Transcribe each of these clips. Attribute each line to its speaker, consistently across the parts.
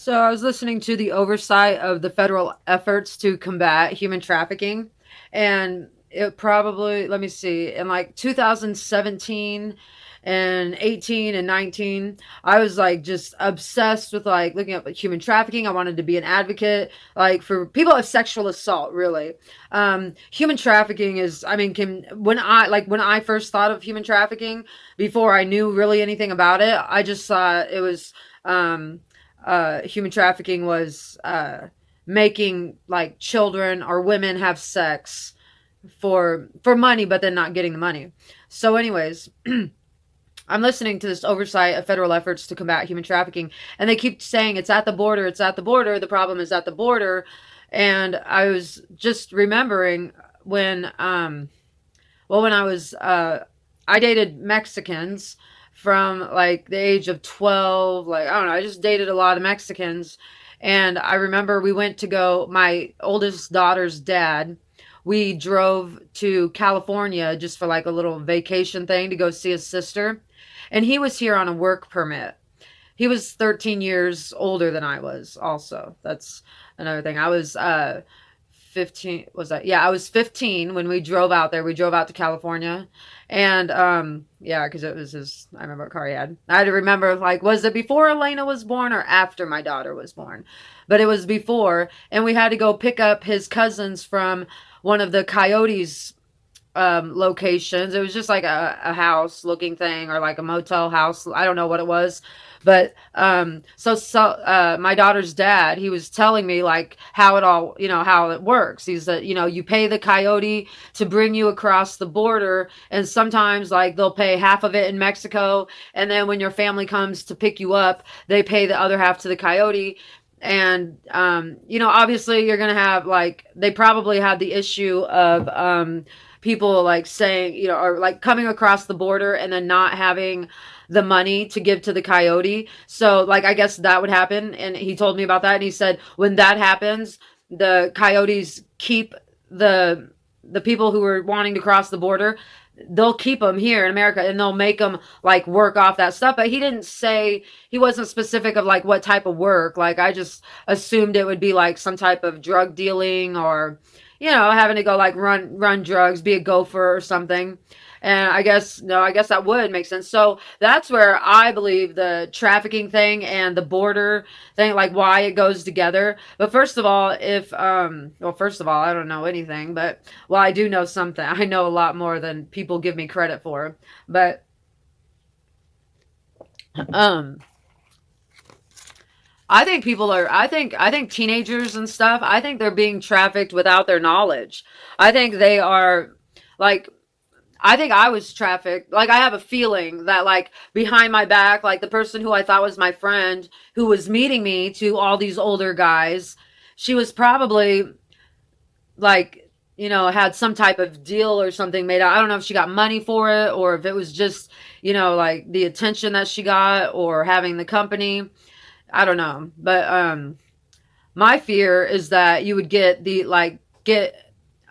Speaker 1: So I was listening to the oversight of the federal efforts to combat human trafficking, and it probably, let me see, in like 2017 and 18 and 19, I was like just obsessed with like looking up human trafficking. I wanted to be an advocate like for people of sexual assault, really. Human trafficking is, I mean, when I first thought of human trafficking before I knew really anything about it, I just thought it was um human trafficking was making like children or women have sex for money, but then not getting the money. So, anyways, I'm listening to this oversight of federal efforts to combat human trafficking, and they keep saying it's at the border, it's at the border. The problem is at the border, and I was just remembering when when I was I dated Mexicans from like the age of 12, like I don't know, I just dated a lot of Mexicans. And I remember we went to go, my oldest daughter's dad, we drove to California just for like a little vacation thing to go see his sister. And he was here on a work permit. He was 13 years older than I was, also. That's another thing. I was 15, was that? Yeah, I was 15 when we drove out there. We drove out to California. And yeah, because it was his, I remember what car he had. I had to remember, like, was it before Elena was born or after my daughter was born? But it was before. And we had to go pick up his cousins from one of the Coyotes locations. It was just like a house looking thing or like a motel house. I don't know what it was. But my daughter's dad, he was telling me like how it all, how it works. He's that, you pay the Coyote to bring you across the border, and sometimes like they'll pay half of it in Mexico, and then when your family comes to pick you up, they pay the other half to the Coyote. And obviously you're gonna have like, they probably had the issue of people like saying, or like coming across the border and then not having the money to give to the Coyote. So like, I guess that would happen. And he told me about that. And he said, when that happens, the Coyotes keep the people who are wanting to cross the border. They'll keep them here in America and they'll make them like work off that stuff. But he didn't say, he wasn't specific of like what type of work. Like I just assumed it would be like some type of drug dealing, or having to go like run drugs, be a gopher or something. And I guess, no, I guess that would make sense. So that's where I believe the trafficking thing and the border thing, like why it goes together. But first of all, first of all, I don't know anything, but well, I do know something. I know a lot more than people give me credit for. But um I think teenagers and stuff, I think they're being trafficked without their knowledge. I think they are like, I think I was trafficked. Like I have a feeling that like behind my back, like the person who I thought was my friend who was meeting me to all these older guys, she was probably like, had some type of deal or something made out. I don't know if she got money for it or if it was just, like the attention that she got or having the company. I don't know. But my fear is that you would get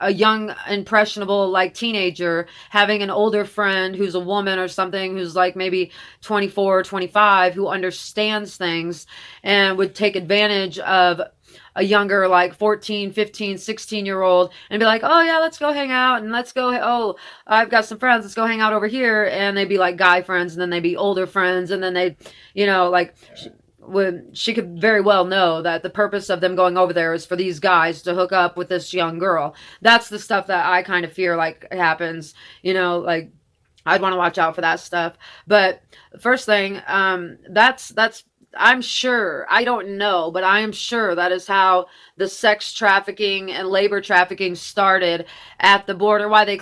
Speaker 1: a young impressionable like teenager having an older friend who's a woman or something, who's like maybe 24 or 25, who understands things and would take advantage of a younger like 14, 15, 16-year old and be like, oh yeah, let's go hang out, and let's go, oh, I've got some friends, let's go hang out over here. And they'd be like guy friends, and then they'd be older friends, and then they'd, like, when she could very well know that the purpose of them going over there is for these guys to hook up with this young girl. That's the stuff that I kind of fear like happens, like I'd want to watch out for that stuff. But first thing, that's I'm sure, I don't know, but I am sure that is how the sex trafficking and labor trafficking started at the border. Why they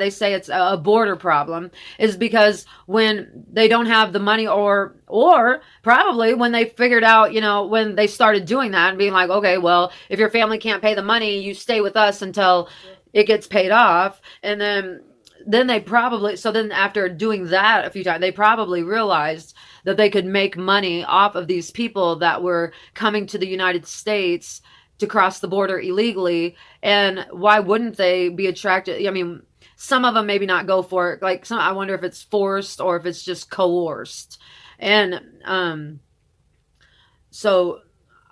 Speaker 1: say it's a border problem is because when they don't have the money, or probably when they figured out, when they started doing that and being like, okay, well, if your family can't pay the money, you stay with us until it gets paid off. And then they probably, so then after doing that a few times, they probably realized that they could make money off of these people that were coming to the United States to cross the border illegally. And why wouldn't they be attracted? I mean, some of them maybe not go for it. Like I wonder if it's forced or if it's just coerced. And so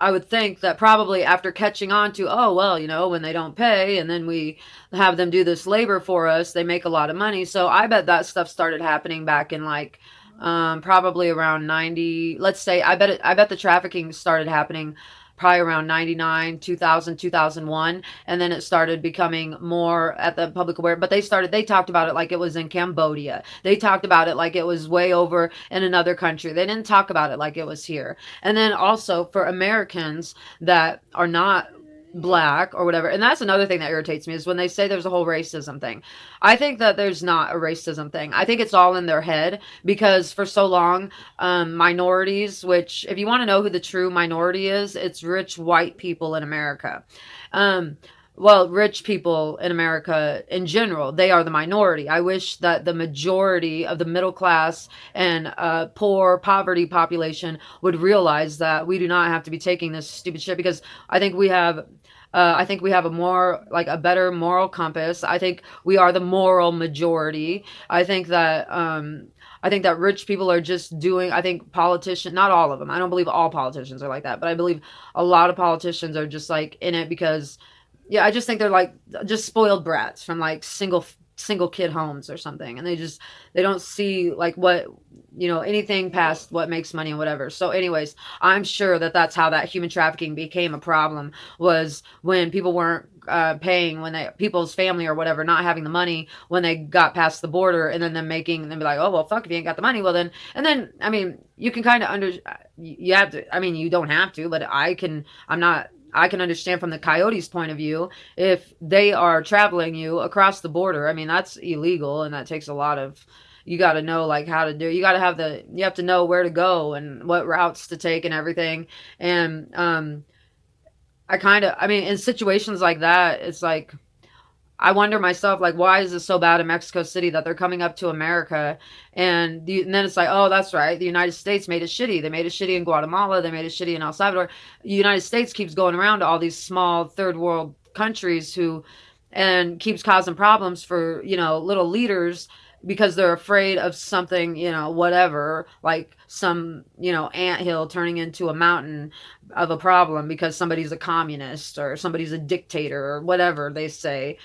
Speaker 1: I would think that probably after catching on to, oh, well, when they don't pay and then we have them do this labor for us, they make a lot of money. So I bet that stuff started happening back in like probably around 90. Let's say I bet the trafficking started happening probably around 99, 2000, 2001, and then it started becoming more at the public aware. But they talked about it like it was in Cambodia. They talked about it like it was way over in another country. They didn't talk about it like it was here. And then also for Americans that are not black or whatever, and that's another thing that irritates me, is when they say there's a whole racism thing. I think that there's not a racism thing. I think it's all in their head, because for so long, minorities, which if you want to know who the true minority is, it's rich white people in America. um, well, rich people in America in general, they are the minority. I wish that the majority of the middle class and poor poverty population would realize that we do not have to be taking this stupid shit, because I think we have a more, like, a better moral compass. I think we are the moral majority. I think that rich people are just doing, I think politicians, not all of them. I don't believe all politicians are like that, but I believe a lot of politicians are just like in it because, yeah, I just think they're like just spoiled brats from like single kid homes or something, and they don't see like what, anything past what makes money and whatever. So anyways, I'm sure that that's how that human trafficking became a problem, was when people weren't paying, when people's family or whatever not having the money when they got past the border, and then them be like, oh, well, fuck, if you ain't got the money, well then, and then, I mean, you can kind of you have to, I mean, you don't have to, but I can understand from the coyotes' point of view, if they are traveling you across the border. I mean, that's illegal, and that takes a lot of, you got to know like how to do. You got to you have to know where to go and what routes to take and everything. And I mean, in situations like that, it's like, I wonder myself, like, why is this so bad in Mexico City that they're coming up to America? And then it's like, oh, that's right. The United States made it shitty. They made it shitty in Guatemala. They made it shitty in El Salvador. The United States keeps going around to all these small third world countries and keeps causing problems for, little leaders, because they're afraid of something, whatever, like some, anthill turning into a mountain of a problem because somebody's a communist or somebody's a dictator or whatever they say,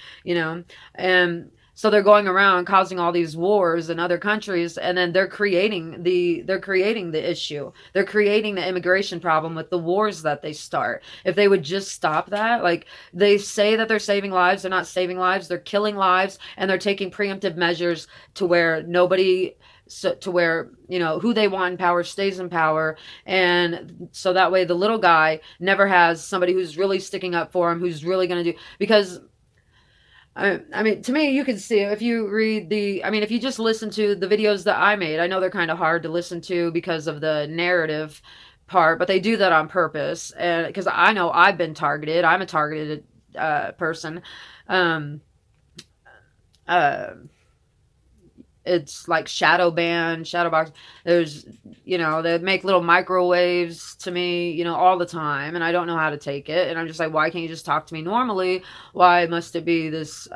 Speaker 1: and so they're going around causing all these wars in other countries, and then they're creating the issue. They're creating the immigration problem with the wars that they start. If they would just stop that, like, they say that they're saving lives, they're not saving lives, they're killing lives, and they're taking preemptive measures to where who they want in power stays in power. And so that way the little guy never has somebody who's really sticking up for him, who's really going to do, because I mean, to me, you can see, if you if you just listen to the videos that I made, I know they're kind of hard to listen to because of the narrative part, but they do that on purpose. And because I know I've been targeted, I'm a targeted person. Um, uh, it's like shadow ban, shadow box. There's, they make little microwaves to me, all the time, and I don't know how to take it. And I'm just like, why can't you just talk to me normally? Why must it be this,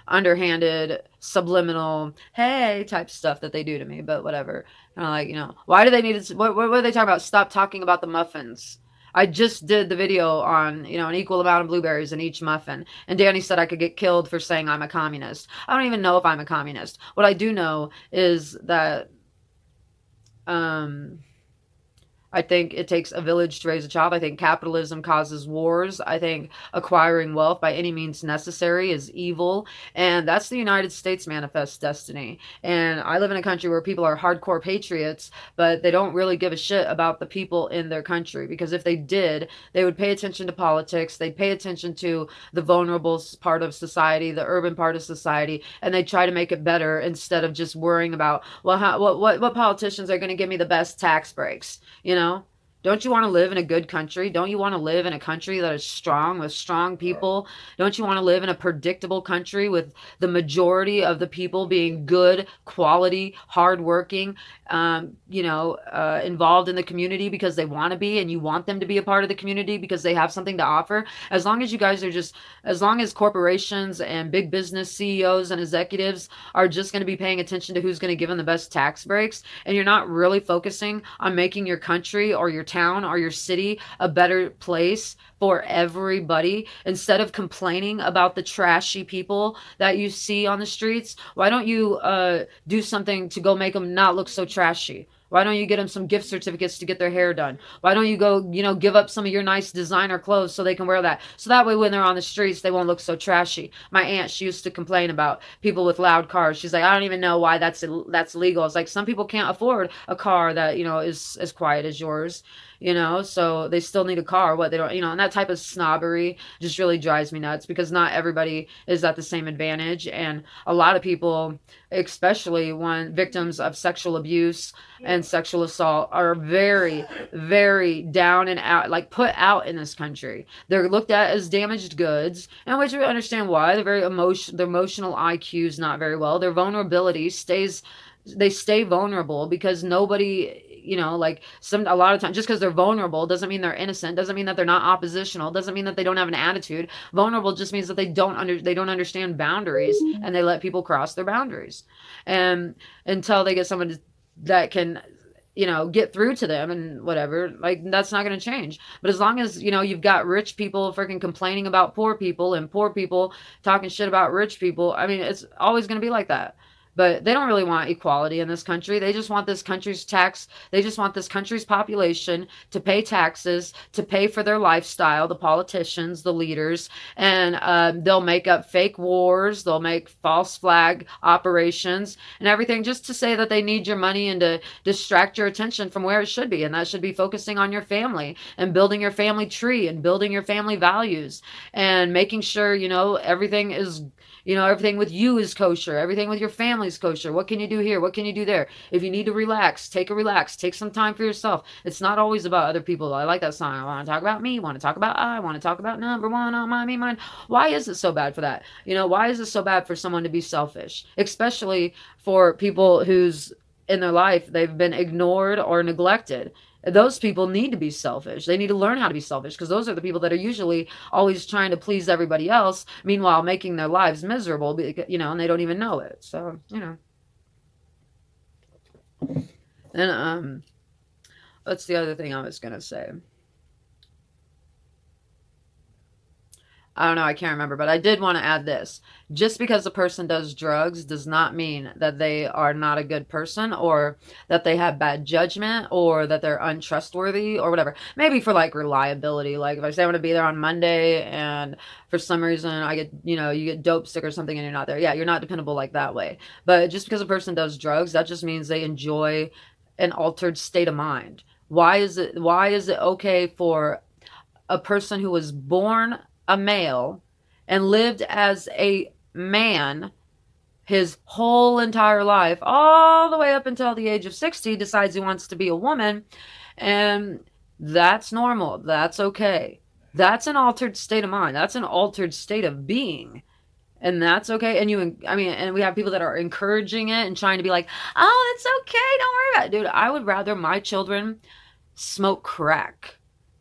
Speaker 1: underhanded, subliminal, hey, type stuff that they do to me? But whatever. And I'm like, why do they need to, what are they talking about? Stop talking about the muffins. I just did the video on, an equal amount of blueberries in each muffin. And Danny said I could get killed for saying I'm a communist. I don't even know if I'm a communist. What I do know is that I think it takes a village to raise a child. I think capitalism causes wars. I think acquiring wealth by any means necessary is evil. And that's the United States manifest destiny. And I live in a country where people are hardcore patriots, but they don't really give a shit about the people in their country. Because if they did, they would pay attention to politics. They'd pay attention to the vulnerable part of society, the urban part of society, and they'd try to make it better instead of just worrying about, well, what politicians are going to give me the best tax breaks, Don't you want to live in a good country? Don't you want to live in a country that is strong, with strong people? Don't you want to live in a predictable country with the majority of the people being good, quality, hardworking, involved in the community because they want to be, and you want them to be a part of the community because they have something to offer? As long as you guys are as long as corporations and big business CEOs and executives are just going to be paying attention to who's going to give them the best tax breaks, and you're not really focusing on making your country or your town or your city a better place for everybody, instead of complaining about the trashy people that you see on the streets? Why don't you do something to go make them not look so trashy? Why don't you get them some gift certificates to get their hair done? Why don't you go, give up some of your nice designer clothes so they can wear that? So that way when they're on the streets, they won't look so trashy. My aunt, she used to complain about people with loud cars. She's like, I don't even know why that's legal. It's like, some people can't afford a car that, is as quiet as yours, so they still need a car. What they don't, and that type of snobbery just really drives me nuts, because not everybody is at the same advantage. And a lot of people, especially when victims of sexual abuse and sexual assault, are very, very down and out, like put out in this country. They're looked at as damaged goods, and which we understand why. Their emotional IQ is not very well. Their vulnerability they stay vulnerable because nobody, like a lot of times, just because they're vulnerable doesn't mean they're innocent, doesn't mean that they're not oppositional, doesn't mean that they don't have an attitude. Vulnerable just means that they don't understand boundaries, and they let people cross their boundaries, and until they get someone that can get through to them and whatever, like, that's not going to change. But as long as you've got rich people freaking complaining about poor people, and poor people talking shit about rich people, I mean, it's always going to be like that. But they don't really want equality in this country. They just want this country's population to pay taxes, to pay for their lifestyle, the politicians, the leaders, and they'll make up fake wars, they'll make false flag operations and everything, just to say that they need your money and to distract your attention from where it should be. And that should be focusing on your family and building your family tree and building your family values and making sure, everything is, everything with you is kosher. Everything with your family is kosher. What can you do here? What can you do there? If you need to relax. Take some time for yourself. It's not always about other people. I like that song. I want to talk about me. I want to talk about I want to talk about number one on my me mind. Why is it so bad for that? Why is it so bad for someone to be selfish? Especially for people who's in their life, they've been ignored or neglected. Those people need to be selfish. They need to learn how to be selfish, because those are the people that are usually always trying to please everybody else, meanwhile making their lives miserable, and they don't even know it. So, And what's the other thing I was going to say? I don't know, I can't remember, but I did want to add this. Just because a person does drugs does not mean that they are not a good person, or that they have bad judgment, or that they're untrustworthy or whatever. Maybe for like reliability. Like if I say I'm going to be there on Monday and for some reason I get, you get dope sick or something and you're not there. Yeah, you're not dependable like that way. But just because a person does drugs, that just means they enjoy an altered state of mind. Why is it okay for a person who was born a male and lived as a man his whole entire life, all the way up until the age of 60, decides he wants to be a woman, and that's normal, that's okay. That's an altered state of mind, that's an altered state of being, and that's okay. And we have people that are encouraging it and trying to be like, oh, it's okay, don't worry about it. Dude, I would rather my children smoke crack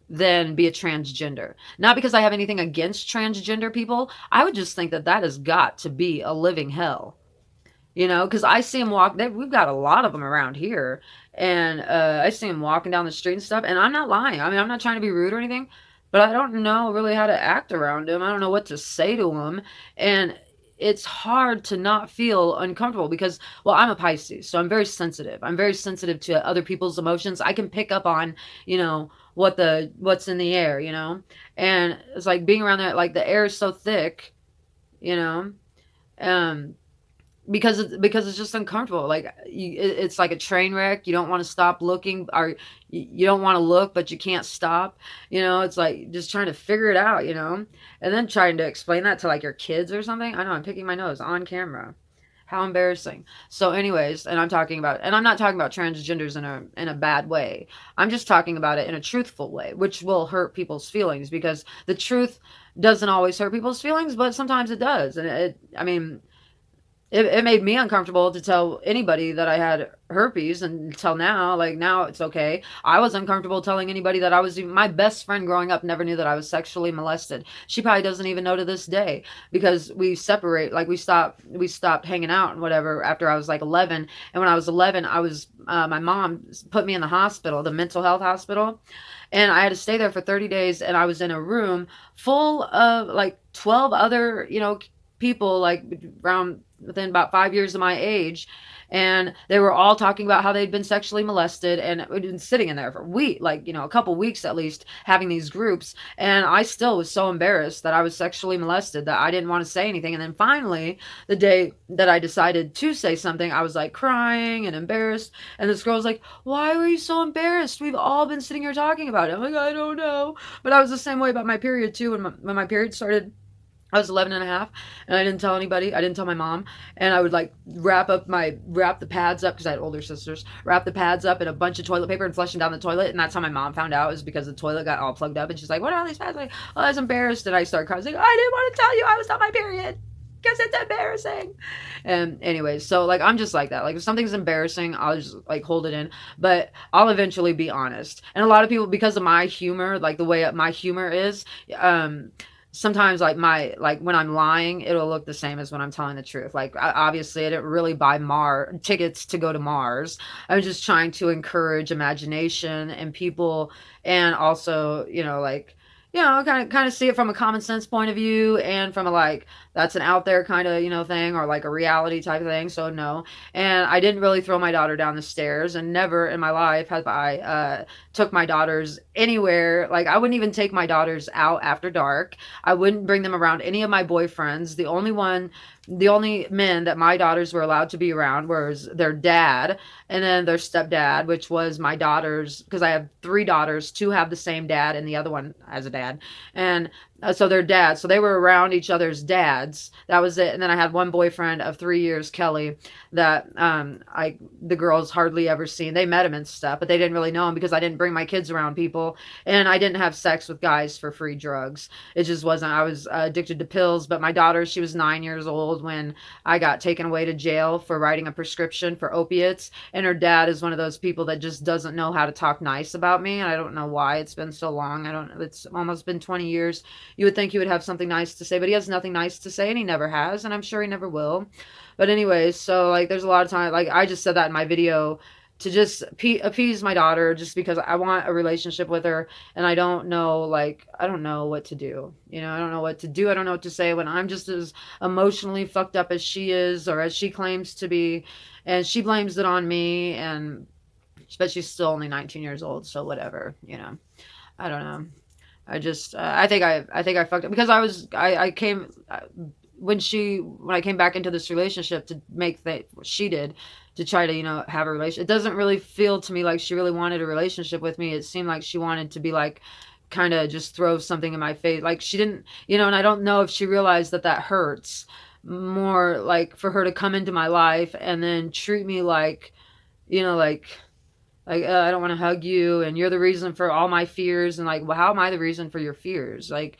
Speaker 1: than be a transgender. Not because I have anything against transgender people. I would just think that has got to be a living hell. Because I see them walk. We've got a lot of them around here. And I see them walking down the street and stuff. And I'm not lying. I mean, I'm not trying to be rude or anything. But I don't know really how to act around them. I don't know what to say to them. And it's hard to not feel uncomfortable because, well, I'm a Pisces, so I'm very sensitive. I'm very sensitive to other people's emotions. I can pick up on, what's in the air, and it's like being around there, like the air is so thick, because it's just uncomfortable. Like it's like a train wreck. You don't want to stop looking, or you don't want to look, but you can't stop. It's like just trying to figure it out. And then trying to explain that to like your kids or something. I know, I'm picking my nose on camera. How embarrassing. So anyways, and I'm not talking about transgenders in a bad way. I'm just talking about it in a truthful way, which will hurt people's feelings, because the truth doesn't always hurt people's feelings, but sometimes it does. And it made me uncomfortable to tell anybody that I had herpes until now. Like now it's okay. I was uncomfortable telling anybody that I was even, my best friend growing up never knew that I was sexually molested. She probably doesn't even know to this day because we separate, like we stopped hanging out and whatever after I was like 11. And when I was 11, I was my mom put me in the hospital, the mental health hospital, and I had to stay there for 30 days, and I was in a room full of like 12 other, people like around within about 5 years of my age, and they were all talking about how they'd been sexually molested, and we'd been sitting in there for week, like a couple weeks at least, having these groups, and I still was so embarrassed that I was sexually molested that I didn't want to say anything. And then finally, the day that I decided to say something, I was like crying and embarrassed, and this girl was like, "Why were you so embarrassed? We've all been sitting here talking about it." I'm like, "I don't know." But I was the same way about my period too. When my period started, I was 11 and a half, and I didn't tell anybody. I didn't tell my mom. And I would like wrap the pads up, because I had older sisters, wrap the pads up in a bunch of toilet paper and flush them down the toilet. And that's how my mom found out, is because the toilet got all plugged up. And she's like, "What are all these pads?" I'm like, "Oh, I was embarrassed." And I started crying. I was like, "I didn't want to tell you I was on my period, because it's embarrassing." And anyways, so like I'm just like that. Like if something's embarrassing, I'll just like hold it in. But I'll eventually be honest. And a lot of people, because of my humor, like the way my humor is, sometimes like when I'm lying, it'll look the same as when I'm telling the truth. Like obviously I didn't really buy tickets to go to Mars. I was just trying to encourage imagination and people, and also, like, kind of see it from a common sense point of view, and from a like that's an out there kind of thing, or like a reality type of thing. So no. And I didn't really throw my daughter down the stairs, and never in my life have I took my daughters anywhere. Like I wouldn't even take my daughters out after dark. I wouldn't bring them around any of my boyfriends. The only men that my daughters were allowed to be around was their dad, and then their stepdad, which was my daughters, because I have three daughters. Two have the same dad, and the other one has a dad. And so their dads, so they were around each other's dads. That was it. And then I had one boyfriend of 3 years, Kelly, that the girls hardly ever seen. They met him and stuff, but they didn't really know him because I didn't bring my kids around people, and I didn't have sex with guys for free drugs. It just wasn't. I was addicted to pills. But my daughter, she was 9 years old when I got taken away to jail for writing a prescription for opiates, and her dad is one of those people that just doesn't know how to talk nice about me, and I don't know why. It's been so long. I don't. It's almost been 20 years. You would think he would have something nice to say, but he has nothing nice to say, and he never has, and I'm sure he never will. But anyways, so like there's a lot of time, like I just said that in my video to just appease my daughter, just because I want a relationship with her, and I don't know what to do. I don't know what to do. I don't know what to say when I'm just as emotionally fucked up as she is, or as she claims to be, and she blames it on me, but she's still only 19 years old, so whatever. I don't know. I think I fucked up, because I came when I came back into this relationship to make that what she did, to try to have a relation. It doesn't really feel to me like she really wanted a relationship with me. It seemed like she wanted to be like, kind of just throw something in my face. Like she didn't, and I don't know if she realized that hurts more, like for her to come into my life and then treat me like, like I don't want to hug you, and you're the reason for all my fears. And like, well, how am I the reason for your fears? Like,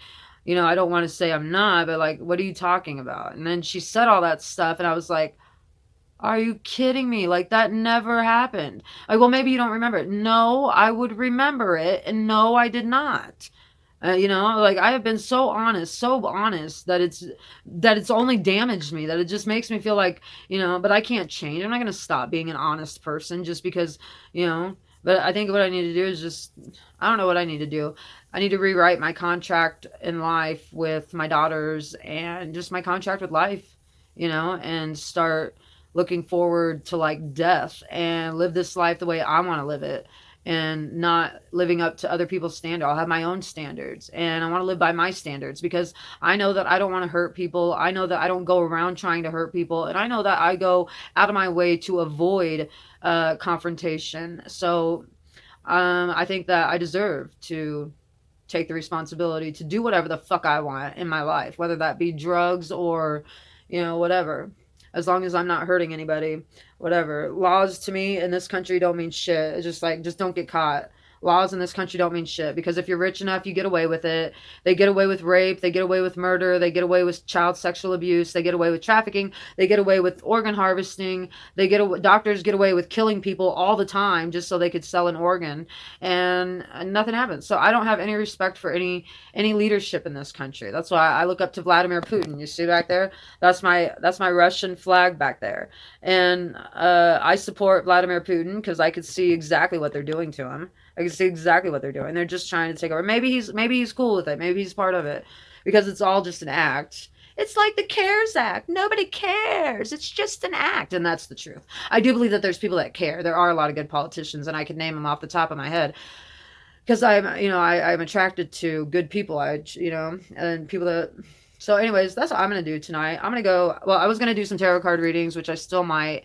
Speaker 1: I don't want to say I'm not, but like, what are you talking about? And then she said all that stuff, and I was like, are you kidding me? Like, that never happened. Like, well, maybe you don't remember it. No, I would remember it, and no, I did not. Like I have been so honest that it's only damaged me, that it just makes me feel like, but I can't change. I'm not going to stop being an honest person just because, but I think what I need to do is just, I don't know what I need to do. I need to rewrite my contract in life with my daughters, and just my contract with life, and start looking forward to like death, and live this life the way I want to live it, and not living up to other people's standards. I'll have my own standards, and I want to live by my standards, because I know that I don't want to hurt people. I know that I don't go around trying to hurt people, and I know that I go out of my way to avoid confrontation. So I think that I deserve to take the responsibility to do whatever the fuck I want in my life, whether that be drugs or, whatever. As long as I'm not hurting anybody, whatever. Laws to me in this country don't mean shit. It's just like, just don't get caught. Laws in this country don't mean shit, because if you're rich enough, you get away with it. They get away with rape, they get away with murder, they get away with child sexual abuse, they get away with trafficking, they get away with organ harvesting, doctors get away with killing people all the time just so they could sell an organ, and nothing happens. So I don't have any respect for any leadership in this country. That's why I look up to Vladimir Putin. You see back there? That's my Russian flag back there. And I support Vladimir Putin because I could see exactly what they're doing to him. I can see exactly what they're doing. They're just trying to take over. Maybe he's cool with it. Maybe he's part of it, because it's all just an act. It's like the CARES Act. Nobody cares. It's just an act. And that's the truth. I do believe that there's people that care. There are a lot of good politicians, and I could name them off the top of my head, because I'm attracted to good people. And people that. So anyways, that's what I'm going to do tonight. I'm going to go, well, I was going to do some tarot card readings, which I still might.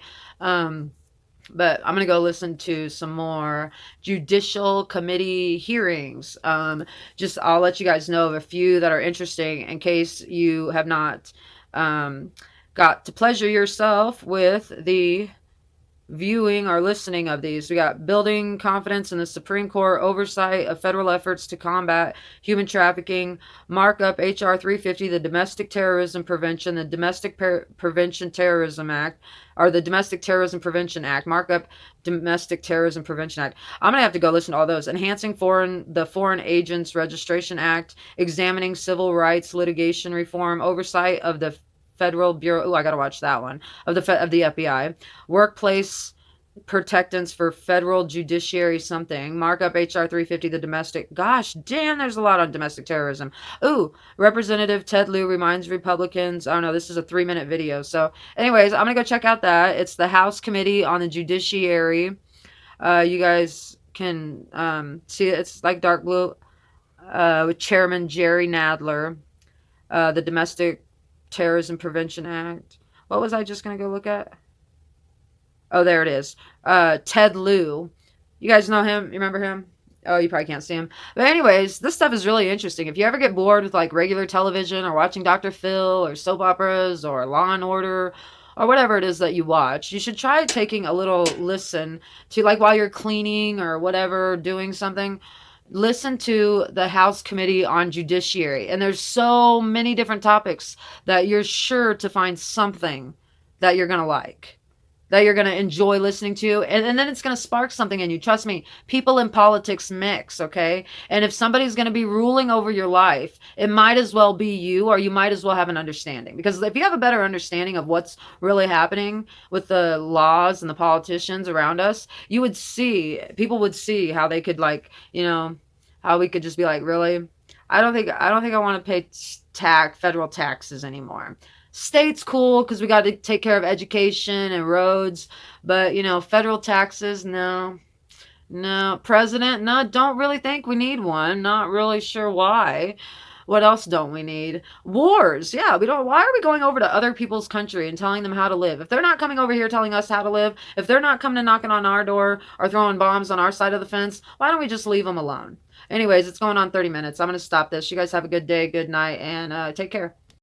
Speaker 1: But I'm going to go listen to some more judicial committee hearings. I'll let you guys know of a few that are interesting in case you have not got to pleasure yourself with the viewing or listening of these. We got building confidence in the Supreme Court oversight of federal efforts to combat human trafficking, markup HR 350, the Domestic Terrorism Prevention, the Domestic Prevention Terrorism Act, or the Domestic Terrorism Prevention Act, markup Domestic Terrorism Prevention Act. I'm gonna have to go listen to all those. Enhancing the Foreign Agents Registration Act, examining civil rights litigation reform, oversight of the Federal Bureau. Oh, I gotta watch that one of the FBI. Workplace protectants for federal judiciary something. Markup HR 350. The domestic. Gosh, damn, there's a lot on domestic terrorism. Ooh, Representative Ted Lieu reminds Republicans. Oh no, this is a 3-minute video. So, anyways, I'm gonna go check out that. It's the House Committee on the Judiciary. You guys can see it. It's like dark blue. With Chairman Jerry Nadler. The Domestic Terrorism Prevention Act. What was I just going to go look at? Oh, there it is. Ted Lieu. You guys know him? You remember him? Oh, you probably can't see him. But anyways, this stuff is really interesting. If you ever get bored with like regular television or watching Dr. Phil or soap operas or Law and Order or whatever it is that you watch, you should try taking a little listen to, like, while you're cleaning or whatever, doing something. Listen to the House Committee on Judiciary. And there's so many different topics that you're sure to find something that you're going to like, that you're going to enjoy listening to. And then it's going to spark something in you. Trust me, people in politics mix, okay? And if somebody's going to be ruling over your life, it might as well be you, or you might as well have an understanding. Because if you have a better understanding of what's really happening with the laws and the politicians around us, people would see how they could, like, how we could just be like, really? I don't think I want to pay federal taxes anymore. State's cool because we got to take care of education and roads, but federal taxes, no. President, no, don't really think we need one. Not really sure why. What else don't we need? Wars. Yeah, we don't. Why are we going over to other people's country and telling them how to live? If they're not coming over here telling us how to live, if they're not coming and knocking on our door or throwing bombs on our side of the fence, why don't we just leave them alone? Anyways, it's going on 30 minutes. I'm going to stop this. You guys have a good day, good night, and take care.